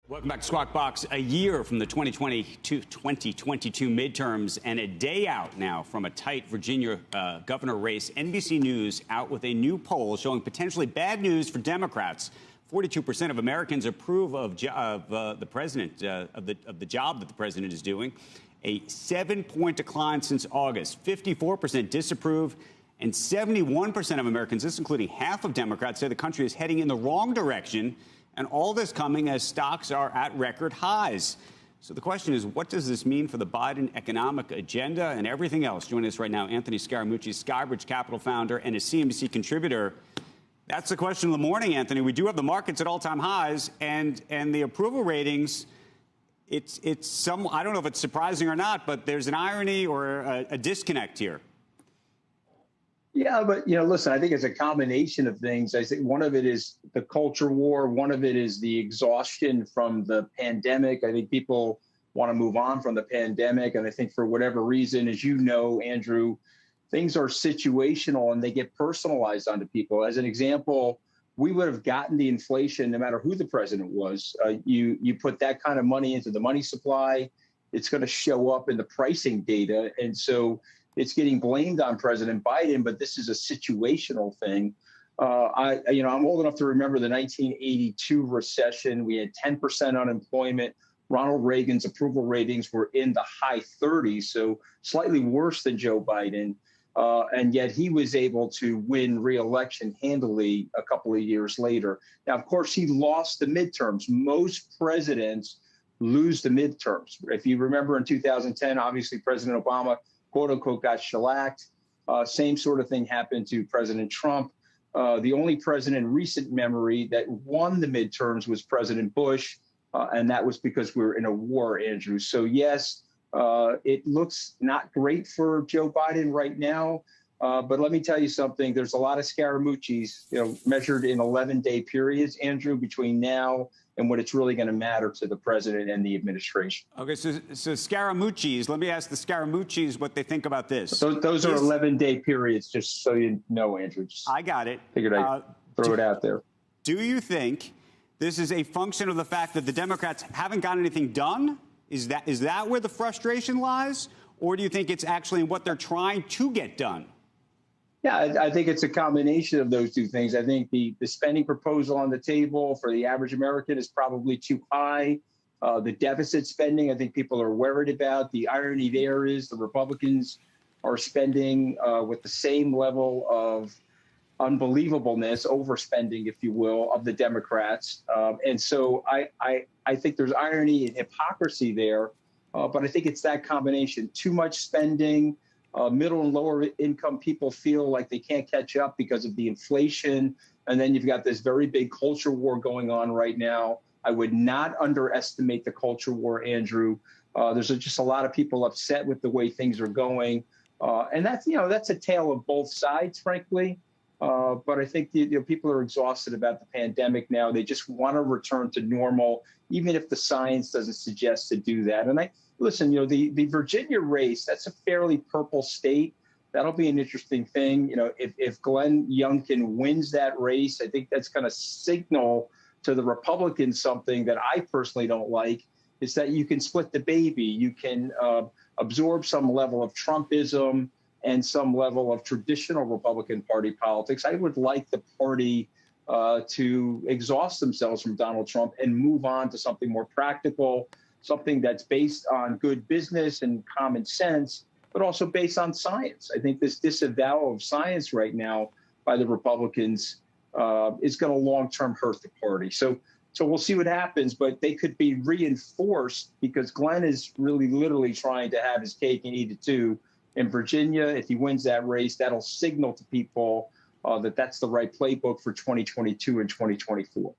Welcome back to Squawk Box. A year from the 2022 midterms and a day out now from a tight Virginia governor race, NBC News out with a new poll showing potentially bad news for Democrats. 42% of Americans approve of the president, of the job that the president is doing. A 7-point decline since August. 54% disapprove, and 71% of Americans, this including half of Democrats, say the country is heading in the wrong direction. And all this coming as stocks are at record highs. So the question is, what does this mean for the Biden economic agenda and everything else? Joining us right now, Anthony Scaramucci, Skybridge Capital founder and a CNBC contributor. That's the question of the morning, Anthony. We do have the markets at all-time highs, and the approval ratings. It's some. I don't know if it's surprising or not, but there's an irony or a disconnect here. Yeah, but, listen, I think it's a combination of things. I think one of it is the culture war. One of it is the exhaustion from the pandemic. I think people want to move on from the pandemic. And I think for whatever reason, as you know, Andrew, things are situational and they get personalized onto people. As an example, we would have gotten the inflation no matter who the president was. You put that kind of money into the money supply, it's going to show up in the pricing data. And so it's getting blamed on President Biden, but this is a situational thing. I'm old enough to remember the 1982 recession. We had 10% unemployment. Ronald Reagan's approval ratings were in the high 30s, so slightly worse than Joe Biden. And yet he was able to win re-election handily a couple of years later. Now, of course, he lost the midterms. Most presidents lose the midterms. If you remember in 2010, obviously President Obama quote unquote got shellacked. Same sort of thing happened to President Trump. The only president in recent memory that won the midterms was President Bush. And that was because we were in a war, Andrew. So, yes, it looks not great for Joe Biden right now. But let me tell you something. There's a lot of Scaramucci's, measured in 11-day periods, Andrew, between now and when it's really going to matter to the president and the administration. Okay, so Scaramucci's, let me ask the Scaramucci's what they think about this. Those are 11-day periods, just so you know, Andrew. I got it. Figured I'd throw it out there. Do you think this is a function of the fact that the Democrats haven't got anything done? Is that where the frustration lies? Or do you think it's actually what they're trying to get done? Yeah, I think it's a combination of those two things. I think the spending proposal on the table for the average American is probably too high. The deficit spending, I think people are worried about. The irony there is the Republicans are spending with the same level of unbelievableness, overspending, if you will, of the Democrats. And so I think there's irony and hypocrisy there. But I think it's that combination. Too much spending. Middle and lower income people feel like they can't catch up because of the inflation. And then you've got this very big culture war going on right now. I would not underestimate the culture war, Andrew. There's just a lot of people upset with the way things are going. And that's a tale of both sides, frankly. But I think people are exhausted about the pandemic now. They just want to return to normal, even if the science doesn't suggest to do that. And listen, the Virginia race, that's a fairly purple state. That'll be an interesting thing. If Glenn Youngkin wins that race, I think that's going to signal to the Republicans something that I personally don't like, is that you can split the baby. You can absorb some level of Trumpism and some level of traditional Republican Party politics. I would like the party to exhaust themselves from Donald Trump and move on to something more practical, something that's based on good business and common sense, but also based on science. I think this disavowal of science right now by the Republicans is going to long-term hurt the party. So we'll see what happens, but they could be reinforced because Glenn is really literally trying to have his cake and eat it too. In Virginia, if he wins that race, that'll signal to people that that's the right playbook for 2022 and 2024.